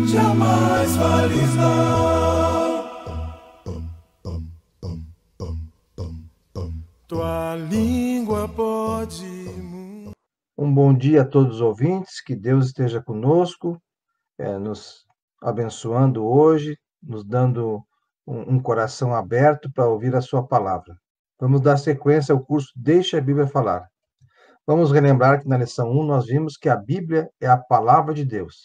Jamais fales não. Tua língua pode. Um bom dia a todos os ouvintes, que Deus esteja conosco, nos abençoando hoje, nos dando um coração aberto para ouvir a sua palavra. Vamos dar sequência ao curso Deixa a Bíblia Falar. Vamos relembrar que na lição 1 nós vimos que a Bíblia é a palavra de Deus.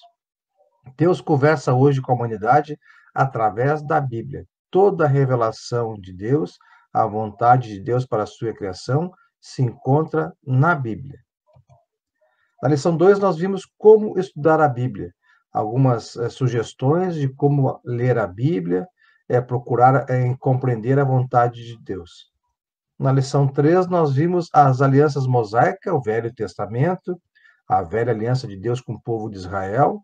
Deus conversa hoje com a humanidade através da Bíblia. Toda a revelação de Deus, a vontade de Deus para a sua criação, se encontra na Bíblia. Na lição 2, nós vimos como estudar a Bíblia, algumas sugestões de como ler a Bíblia, procurar compreender a vontade de Deus. Na lição 3, nós vimos as alianças mosaicas, o Velho Testamento, a velha aliança de Deus com o povo de Israel,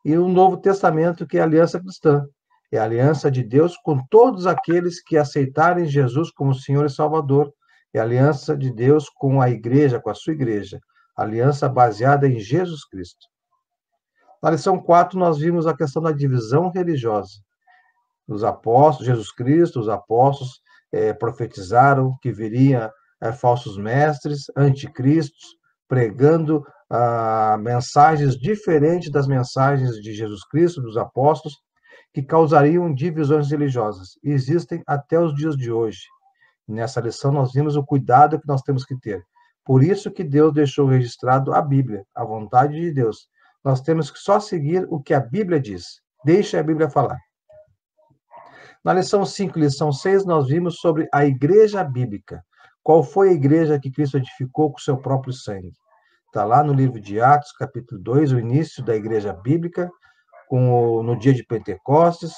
e o Novo Testamento, que é a aliança cristã. É a aliança de Deus com todos aqueles que aceitarem Jesus como Senhor e Salvador. É a aliança de Deus com a igreja, com a sua igreja. Aliança baseada em Jesus Cristo. Na lição 4, nós vimos a questão da divisão religiosa. Os apóstolos, Jesus Cristo, os apóstolos profetizaram que viria falsos mestres, anticristos, pregando mensagens diferentes das mensagens de Jesus Cristo, dos apóstolos, que causariam divisões religiosas. E existem até os dias de hoje. Nessa lição nós vimos o cuidado que nós temos que ter. Por isso que Deus deixou registrado a Bíblia, a vontade de Deus. Nós temos que só seguir o que a Bíblia diz. Deixa a Bíblia falar. Na lição 5 e lição 6, nós vimos sobre a igreja bíblica. Qual foi a igreja que Cristo edificou com seu próprio sangue? Está lá no livro de Atos, capítulo 2, o início da igreja bíblica, no dia de Pentecostes,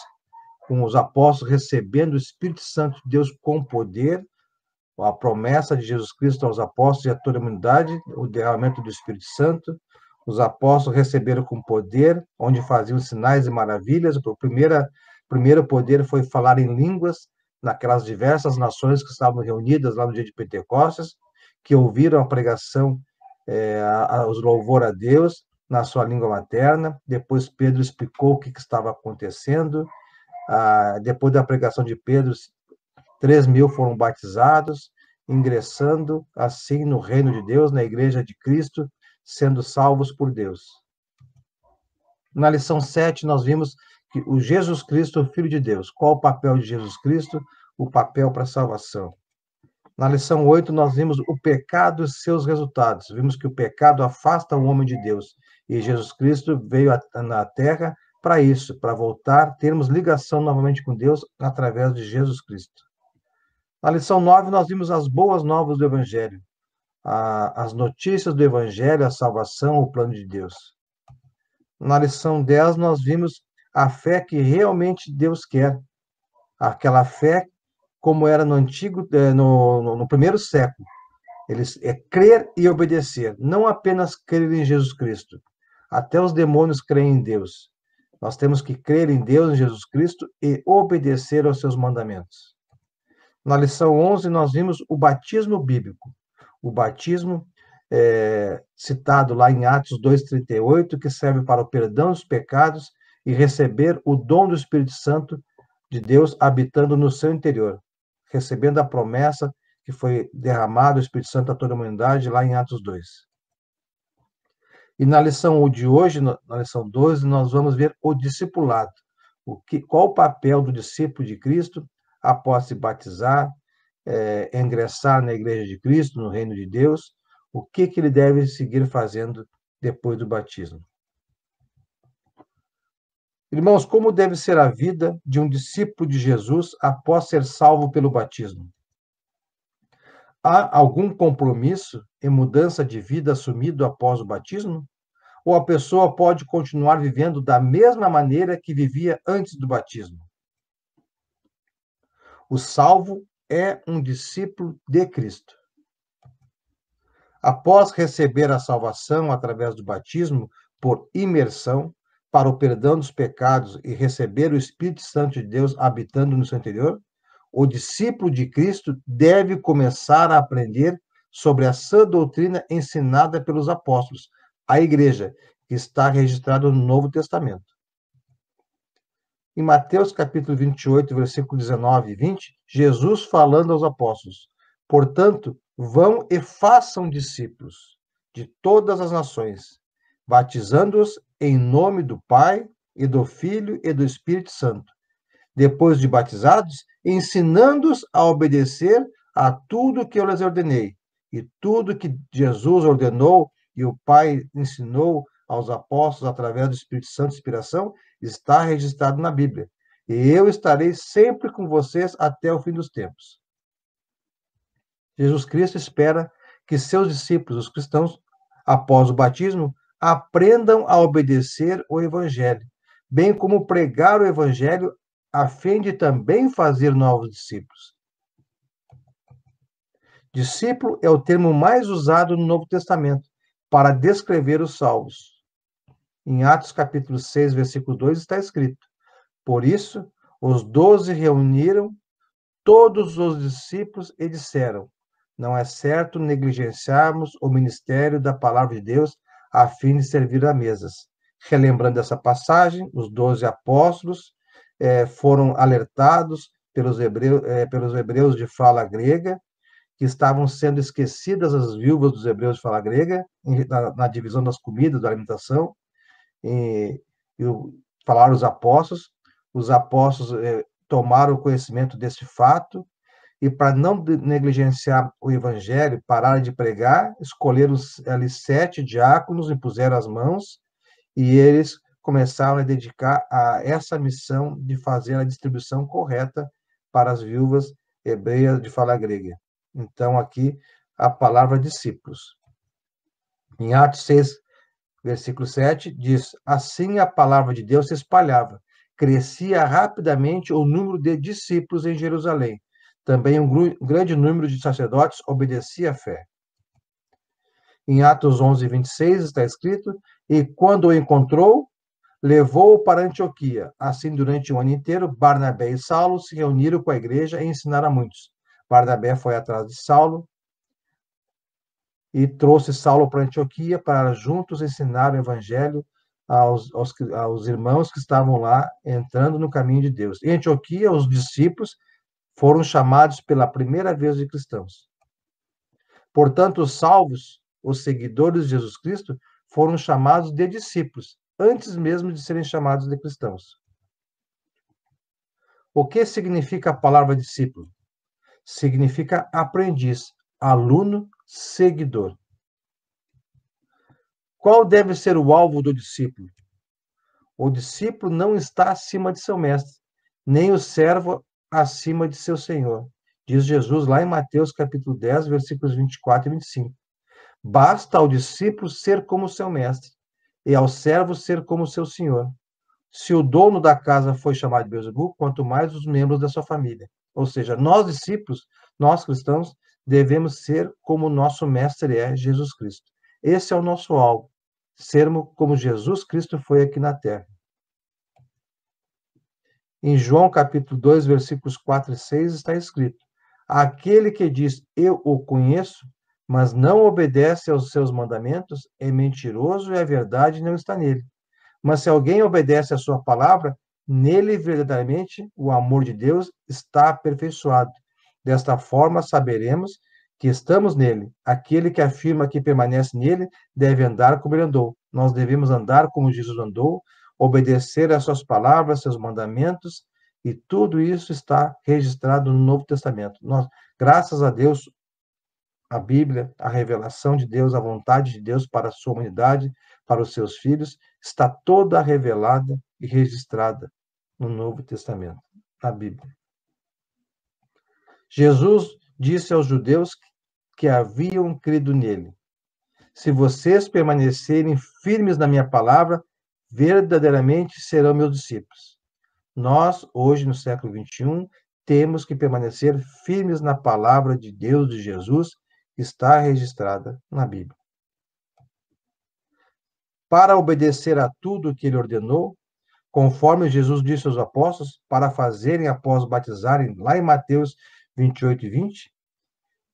com os apóstolos recebendo o Espírito Santo de Deus com poder, a promessa de Jesus Cristo aos apóstolos e a toda a humanidade, o derramamento do Espírito Santo. Os apóstolos receberam com poder, onde faziam sinais e maravilhas. O primeiro poder foi falar em línguas naquelas diversas nações que estavam reunidas lá no dia de Pentecostes, que ouviram a pregação, os louvor a Deus na sua língua materna. Depois Pedro explicou o que estava acontecendo. Depois da pregação de Pedro, 3.000 foram batizados, ingressando assim no reino de Deus, na igreja de Cristo, sendo salvos por Deus. Na lição 7, nós vimos que o Jesus Cristo, o Filho de Deus. Qual o papel de Jesus Cristo? O papel para a salvação. Na lição 8, nós vimos o pecado e seus resultados. Vimos que o pecado afasta o homem de Deus. E Jesus Cristo veio na Terra para isso, para voltar, termos ligação novamente com Deus através de Jesus Cristo. Na lição 9, nós vimos as boas novas do Evangelho, as notícias do Evangelho, a salvação, o plano de Deus. Na lição 10, nós vimos a fé que realmente Deus quer, aquela fé como era no antigo, no primeiro século. Crer e obedecer, não apenas crer em Jesus Cristo. Até os demônios creem em Deus. Nós temos que crer em Deus, em Jesus Cristo, e obedecer aos seus mandamentos. Na lição 11, nós vimos o batismo bíblico. O batismo citado lá em Atos 2,38, que serve para o perdão dos pecados e receber o dom do Espírito Santo de Deus habitando no seu interior, recebendo a promessa que foi derramado o Espírito Santo a toda a humanidade lá em Atos 2. E na lição de hoje, na lição 12, nós vamos ver o discipulado. Qual o papel do discípulo de Cristo após se batizar, ingressar na igreja de Cristo, no reino de Deus, o que ele deve seguir fazendo depois do batismo. Irmãos, como deve ser a vida de um discípulo de Jesus após ser salvo pelo batismo? Há algum compromisso e mudança de vida assumido após o batismo? Ou a pessoa pode continuar vivendo da mesma maneira que vivia antes do batismo? O salvo é um discípulo de Cristo. Após receber a salvação através do batismo por imersão, para o perdão dos pecados e receber o Espírito Santo de Deus habitando no seu interior, o discípulo de Cristo deve começar a aprender sobre a sã doutrina ensinada pelos apóstolos, a igreja, que está registrado no Novo Testamento. Em Mateus capítulo 28, versículo 19 e 20, Jesus falando aos apóstolos: portanto, vão e façam discípulos de todas as nações, batizando-os em nome do Pai e do Filho e do Espírito Santo. Depois de batizados, ensinando-os a obedecer a tudo que eu lhes ordenei. E tudo que Jesus ordenou e o Pai ensinou aos apóstolos através do Espírito Santo, inspiração, está registrado na Bíblia. E eu estarei sempre com vocês até o fim dos tempos. Jesus Cristo espera que seus discípulos, os cristãos, após o batismo, aprendam a obedecer o Evangelho, bem como pregar o Evangelho a fim de também fazer novos discípulos. Discípulo é o termo mais usado no Novo Testamento para descrever os salvos. Em Atos capítulo 6, versículo 2 está escrito: por isso, os 12 reuniram todos os discípulos e disseram: não é certo negligenciarmos o ministério da palavra de Deus a fim de servir a mesas. Relembrando essa passagem, os 12 apóstolos foram alertados pelos hebreus de fala grega, que estavam sendo esquecidas as viúvas dos hebreus de fala grega, na divisão das comidas, da alimentação, e falaram os apóstolos tomaram conhecimento desse fato, e para não negligenciar o evangelho, pararam de pregar, escolheram ali 7 diáconos, impuseram as mãos, e eles começaram a dedicar a essa missão de fazer a distribuição correta para as viúvas hebreias de fala grega. Então, aqui, a palavra discípulos. Em Atos 6, versículo 7, diz: assim a palavra de Deus se espalhava, crescia rapidamente o número de discípulos em Jerusalém. Também um grande número de sacerdotes obedecia à fé. Em Atos 11, 26 está escrito: e quando o encontrou, levou-o para Antioquia. Assim, durante um ano inteiro, Barnabé e Saulo se reuniram com a igreja e ensinaram a muitos. Barnabé foi atrás de Saulo e trouxe Saulo para Antioquia para juntos ensinar o evangelho aos irmãos que estavam lá entrando no caminho de Deus. Em Antioquia, os discípulos foram chamados pela primeira vez de cristãos. Portanto, os salvos, os seguidores de Jesus Cristo, foram chamados de discípulos, antes mesmo de serem chamados de cristãos. O que significa a palavra discípulo? Significa aprendiz, aluno, seguidor. Qual deve ser o alvo do discípulo? O discípulo não está acima de seu mestre, nem o servo acima de seu senhor. Diz Jesus lá em Mateus capítulo 10, versículos 24 e 25. Basta ao discípulo ser como seu mestre, e ao servo ser como seu senhor. Se o dono da casa foi chamado de Beelzebul, quanto mais os membros da sua família. Ou seja, nós discípulos, nós cristãos, devemos ser como o nosso mestre é, Jesus Cristo. Esse é o nosso alvo, sermos como Jesus Cristo foi aqui na terra. Em João capítulo 2, versículos 4 e 6 está escrito: aquele que diz eu o conheço, mas não obedece aos seus mandamentos, é mentiroso e a verdade não está nele. Mas se alguém obedece à sua palavra, nele verdadeiramente o amor de Deus está aperfeiçoado. Desta forma saberemos que estamos nele. Aquele que afirma que permanece nele deve andar como ele andou. Nós devemos andar como Jesus andou, obedecer às suas palavras, seus mandamentos, e tudo isso está registrado no Novo Testamento. Nós, graças a Deus, a Bíblia, a revelação de Deus, a vontade de Deus para a sua humanidade, para os seus filhos, está toda revelada e registrada no Novo Testamento, na Bíblia. Jesus disse aos judeus que haviam crido nele: se vocês permanecerem firmes na minha palavra, verdadeiramente serão meus discípulos. Nós, hoje, no século XXI, temos que permanecer firmes na palavra de Deus, de Jesus, que está registrada na Bíblia. Para obedecer a tudo que ele ordenou, conforme Jesus disse aos apóstolos, para fazerem após batizarem, lá em Mateus 28 e 20,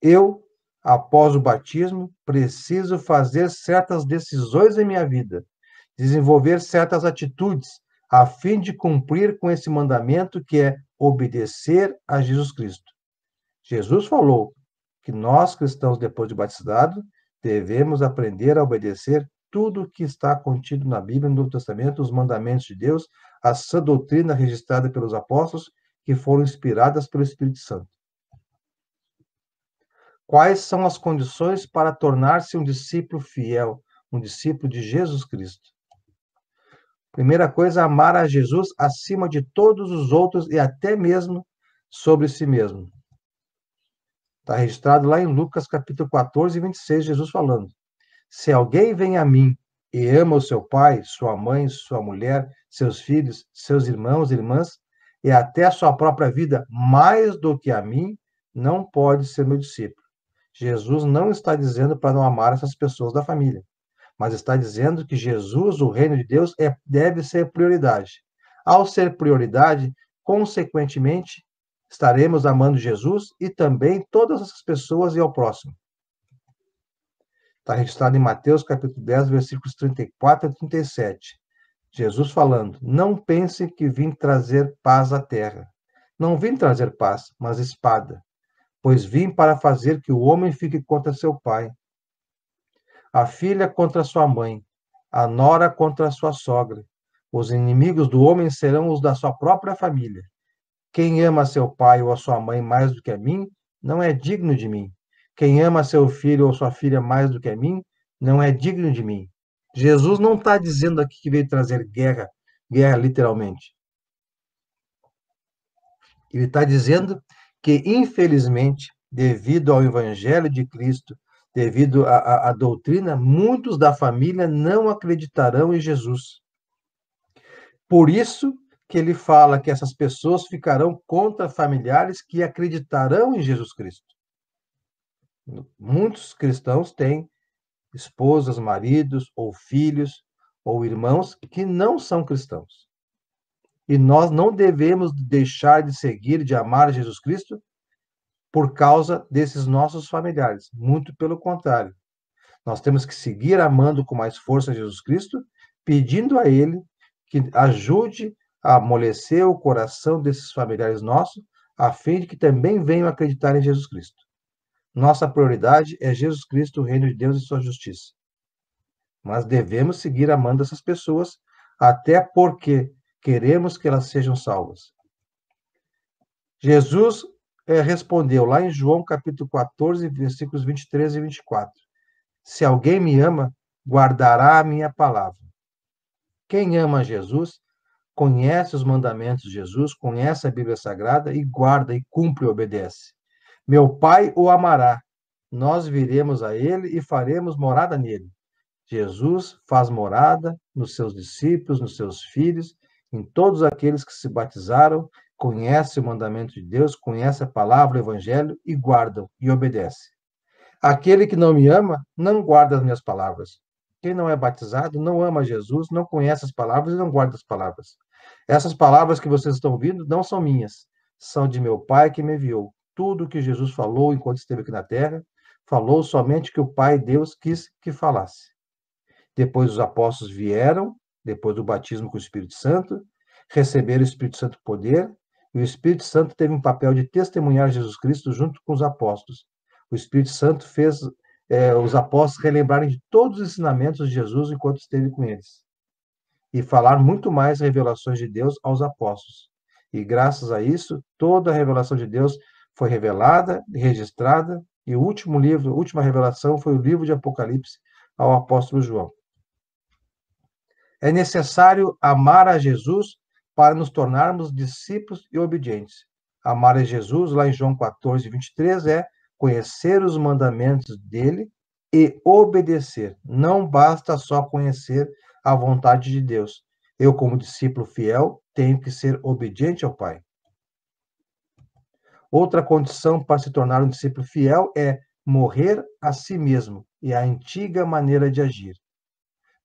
eu, após o batismo, preciso fazer certas decisões em minha vida, desenvolver certas atitudes a fim de cumprir com esse mandamento que é obedecer a Jesus Cristo. Jesus falou que nós, cristãos, depois de batizado, devemos aprender a obedecer tudo o que está contido na Bíblia, no Novo Testamento, os mandamentos de Deus, a sã doutrina registrada pelos apóstolos, que foram inspiradas pelo Espírito Santo. Quais são as condições para tornar-se um discípulo fiel, um discípulo de Jesus Cristo? Primeira coisa, amar a Jesus acima de todos os outros e até mesmo sobre si mesmo. Está registrado lá em Lucas capítulo 14, 26, Jesus falando: se alguém vem a mim e ama o seu pai, sua mãe, sua mulher, seus filhos, seus irmãos e irmãs, e até a sua própria vida mais do que a mim, não pode ser meu discípulo. Jesus não está dizendo para não amar essas pessoas da família, mas está dizendo que Jesus, o reino de Deus, deve ser prioridade. Ao ser prioridade, consequentemente, estaremos amando Jesus e também todas essas pessoas e ao próximo. Está registrado em Mateus capítulo 10, versículos 34 a 37. Jesus falando: não pense que vim trazer paz à terra. Não vim trazer paz, mas espada. Pois vim para fazer que o homem fique contra seu pai, a filha contra sua mãe, a nora contra sua sogra. Os inimigos do homem serão os da sua própria família. Quem ama seu pai ou a sua mãe mais do que a mim, não é digno de mim. Quem ama seu filho ou sua filha mais do que a mim, não é digno de mim. Jesus não está dizendo aqui que veio trazer guerra literalmente. Ele está dizendo que, infelizmente, devido ao Evangelho de Cristo, devido à doutrina, muitos da família não acreditarão em Jesus. Por isso que ele fala que essas pessoas ficarão contra familiares que acreditarão em Jesus Cristo. Muitos cristãos têm esposas, maridos, ou filhos, ou irmãos que não são cristãos. E nós não devemos deixar de seguir, de amar Jesus Cristo por causa desses nossos familiares. Muito pelo contrário. Nós temos que seguir amando com mais força Jesus Cristo, pedindo a Ele que ajude a amolecer o coração desses familiares nossos, a fim de que também venham acreditar em Jesus Cristo. Nossa prioridade é Jesus Cristo, o reino de Deus e sua justiça. Mas devemos seguir amando essas pessoas, até porque queremos que elas sejam salvas. Jesus respondeu lá em João capítulo 14, versículos 23 e 24. Se alguém me ama, guardará a minha palavra. Quem ama Jesus, conhece os mandamentos de Jesus, conhece a Bíblia Sagrada e guarda e cumpre e obedece. Meu Pai o amará. Nós viremos a ele e faremos morada nele. Jesus faz morada nos seus discípulos, nos seus filhos, em todos aqueles que se batizaram, conhecem o mandamento de Deus, conhecem a palavra, o evangelho e guardam e obedecem. Aquele que não me ama, não guarda as minhas palavras. Quem não é batizado não ama Jesus, não conhece as palavras e não guarda as palavras. Essas palavras que vocês estão ouvindo não são minhas, são de meu Pai que me enviou. Tudo que Jesus falou enquanto esteve aqui na terra, falou somente que o Pai Deus quis que falasse. Depois os apóstolos vieram, depois do batismo com o Espírito Santo, receberam o Espírito Santo poder, e o Espírito Santo teve um papel de testemunhar Jesus Cristo junto com os apóstolos. O Espírito Santo fez os apóstolos relembrarem de todos os ensinamentos de Jesus enquanto esteve com eles. E falar muito mais revelações de Deus aos apóstolos. E graças a isso, toda a revelação de Deus foi revelada, registrada, e o último livro, a última revelação foi o livro de Apocalipse ao apóstolo João. É necessário amar a Jesus para nos tornarmos discípulos e obedientes. Amar a Jesus, lá em João 14, 23, é conhecer os mandamentos dele e obedecer. Não basta só conhecer a vontade de Deus. Eu, como discípulo fiel, tenho que ser obediente ao Pai. Outra condição para se tornar um discípulo fiel é morrer a si mesmo e a antiga maneira de agir.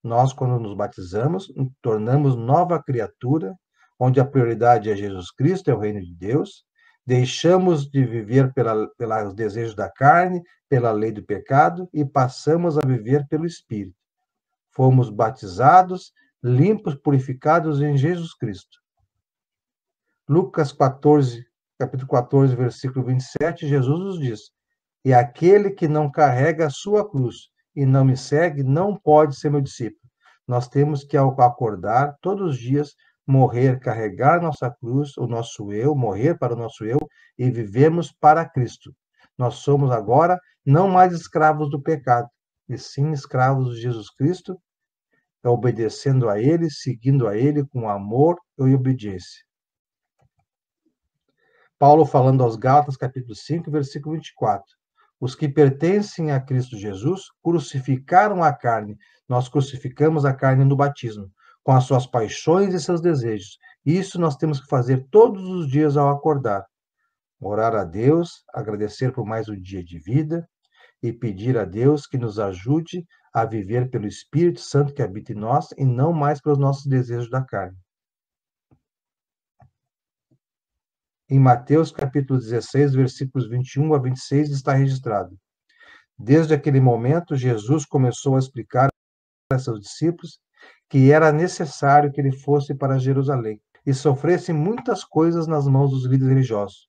Nós, quando nos batizamos, nos tornamos nova criatura, onde a prioridade é Jesus Cristo, é o reino de Deus. Deixamos de viver pelos desejos da carne, pela lei do pecado, e passamos a viver pelo Espírito. Fomos batizados limpos, purificados em Jesus Cristo. Lucas 14, capítulo 14, versículo 27, Jesus nos diz: E aquele que não carrega a sua cruz e não me segue, não pode ser meu discípulo. Nós temos que, ao acordar, todos os dias, morrer, carregar nossa cruz, o nosso eu, morrer para o nosso eu e vivemos para Cristo. Nós somos agora não mais escravos do pecado, e sim escravos de Jesus Cristo, obedecendo a Ele, seguindo a Ele com amor e obediência. Paulo falando aos Gálatas, capítulo 5, versículo 24. Os que pertencem a Cristo Jesus crucificaram a carne. Nós crucificamos a carne no batismo, com as suas paixões e seus desejos. Isso nós temos que fazer todos os dias ao acordar. Orar a Deus, agradecer por mais um dia de vida e pedir a Deus que nos ajude a viver pelo Espírito Santo que habita em nós e não mais pelos nossos desejos da carne. Em Mateus capítulo 16, versículos 21 a 26, está registrado: Desde aquele momento, Jesus começou a explicar a seus discípulos que era necessário que ele fosse para Jerusalém e sofresse muitas coisas nas mãos dos líderes religiosos.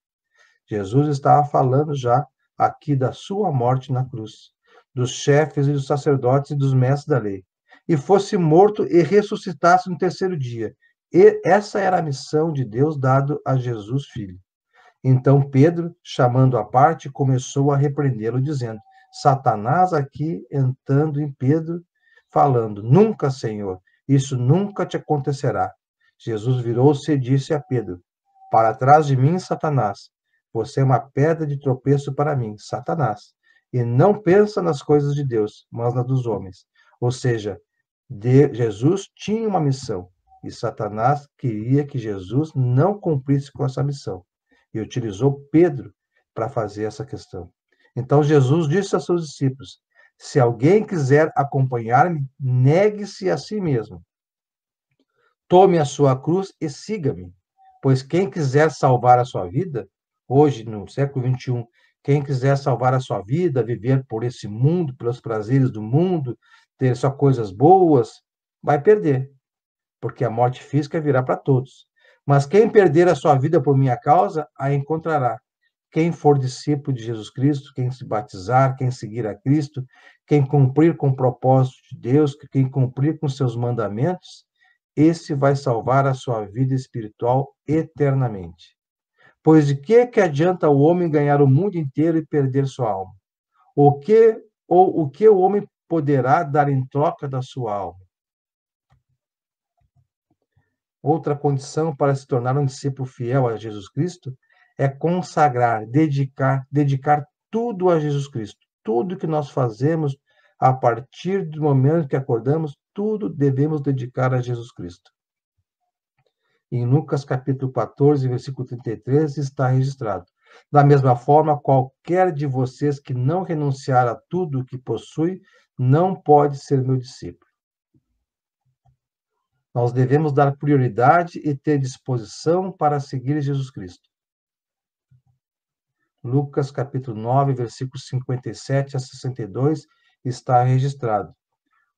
Jesus estava falando já aqui da sua morte na cruz, dos chefes e dos sacerdotes e dos mestres da lei, e fosse morto e ressuscitasse no terceiro dia. E essa era a missão de Deus dado a Jesus, filho. Então Pedro, chamando à parte, começou a repreendê-lo, dizendo: Satanás aqui entrando em Pedro, falando: Nunca, Senhor, isso nunca te acontecerá. Jesus virou-se e disse a Pedro: Para trás de mim, Satanás, você é uma pedra de tropeço para mim, Satanás, e não pensa nas coisas de Deus, mas nas dos homens. Ou seja, Jesus tinha uma missão, e Satanás queria que Jesus não cumprisse com essa missão. E utilizou Pedro para fazer essa questão. Então Jesus disse aos seus discípulos: se alguém quiser acompanhar-me, negue-se a si mesmo. Tome a sua cruz e siga-me. Pois quem quiser salvar a sua vida, hoje, no século XXI, quem quiser salvar a sua vida, viver por esse mundo, pelos prazeres do mundo, ter só coisas boas, vai perder, porque a morte física virá para todos. Mas quem perder a sua vida por minha causa, a encontrará. Quem for discípulo de Jesus Cristo, quem se batizar, quem seguir a Cristo, quem cumprir com o propósito de Deus, quem cumprir com seus mandamentos, esse vai salvar a sua vida espiritual eternamente. Pois de que adianta o homem ganhar o mundo inteiro e perder sua alma? O que o homem poderá dar em troca da sua alma? Outra condição para se tornar um discípulo fiel a Jesus Cristo é consagrar, dedicar tudo a Jesus Cristo. Tudo que nós fazemos a partir do momento que acordamos, tudo devemos dedicar a Jesus Cristo. Em Lucas capítulo 14, versículo 33, está registrado: Da mesma forma, qualquer de vocês que não renunciar a tudo o que possui, não pode ser meu discípulo. Nós devemos dar prioridade e ter disposição para seguir Jesus Cristo. Lucas capítulo 9, versículos 57 a 62, está registrado: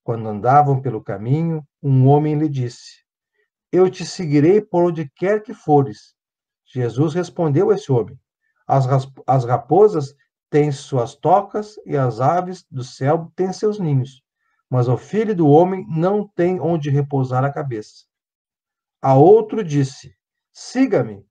Quando andavam pelo caminho, um homem lhe disse: Eu te seguirei por onde quer que fores. Jesus respondeu a esse homem: As raposas têm suas tocas e as aves do céu têm seus ninhos, mas o filho do homem não tem onde repousar a cabeça. A outro disse: Siga-me.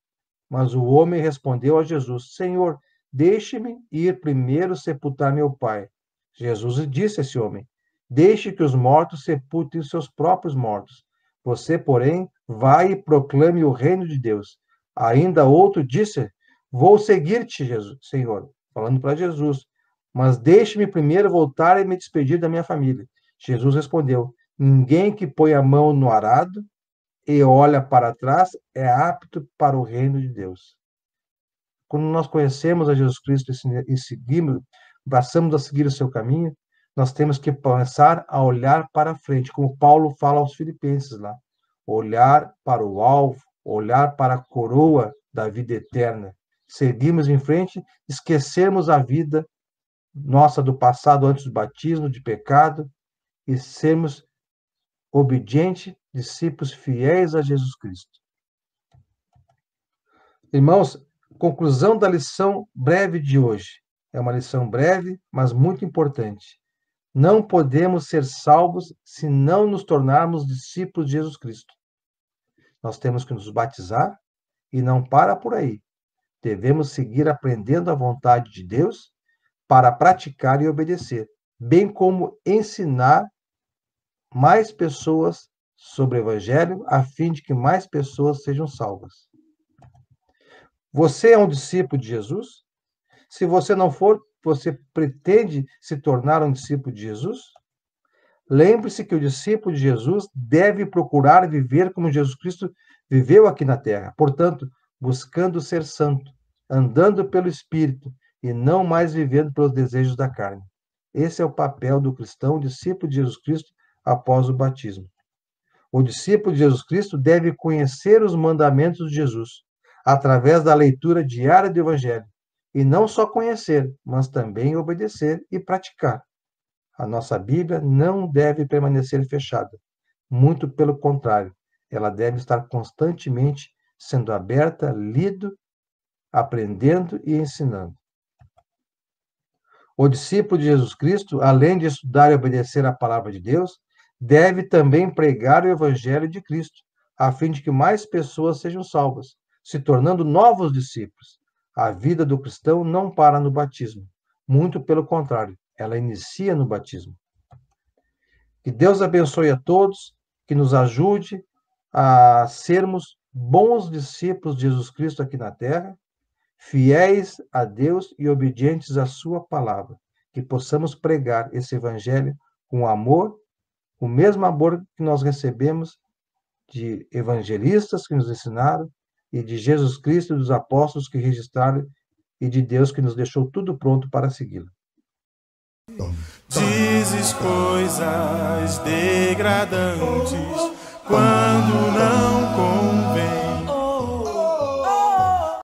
Mas o homem respondeu a Jesus: Senhor, deixe-me ir primeiro sepultar meu pai. Jesus disse a esse homem: Deixe que os mortos sepultem os seus próprios mortos. Você, porém, vai e proclame o reino de Deus. Ainda outro disse: Vou seguir-te, Senhor, falando para Jesus, mas deixe-me primeiro voltar e me despedir da minha família. Jesus respondeu: Ninguém que põe a mão no arado e olha para trás é apto para o reino de Deus. Quando nós conhecemos a Jesus Cristo e seguimos, passamos a seguir o seu caminho, nós temos que começar a olhar para frente, como Paulo fala aos Filipenses lá. Olhar para o alvo, olhar para a coroa da vida eterna. Seguimos em frente, esquecermos a vida nossa do passado antes do batismo, de pecado, e sermos obedientes, discípulos fiéis a Jesus Cristo. Irmãos, conclusão da lição breve de hoje. É uma lição breve, mas muito importante. Não podemos ser salvos se não nos tornarmos discípulos de Jesus Cristo. Nós temos que nos batizar e não para por aí. Devemos seguir aprendendo a vontade de Deus para praticar e obedecer, bem como ensinar mais pessoas sobre o Evangelho, a fim de que mais pessoas sejam salvas. Você é um discípulo de Jesus? Se você não for, você pretende se tornar um discípulo de Jesus? Lembre-se que o discípulo de Jesus deve procurar viver como Jesus Cristo viveu aqui na terra. Portanto, buscando ser santo, andando pelo Espírito e não mais vivendo pelos desejos da carne. Esse é o papel do cristão, discípulo de Jesus Cristo, após o batismo. O discípulo de Jesus Cristo deve conhecer os mandamentos de Jesus, através da leitura diária do Evangelho, e não só conhecer, mas também obedecer e praticar. A nossa Bíblia não deve permanecer fechada. Muito pelo contrário, ela deve estar constantemente sendo aberta, lido, aprendendo e ensinando. O discípulo de Jesus Cristo, além de estudar e obedecer a palavra de Deus, deve também pregar o Evangelho de Cristo, a fim de que mais pessoas sejam salvas, se tornando novos discípulos. A vida do cristão não para no batismo. Muito pelo contrário, ela inicia no batismo. Que Deus abençoe a todos, que nos ajude a sermos bons discípulos de Jesus Cristo aqui na terra, fiéis a Deus e obedientes à sua palavra. Que possamos pregar esse evangelho com amor, o mesmo amor que nós recebemos de evangelistas que nos ensinaram, e de Jesus Cristo e dos apóstolos que registraram, e de Deus que nos deixou tudo pronto para segui-lo. Dizes coisas degradantes quando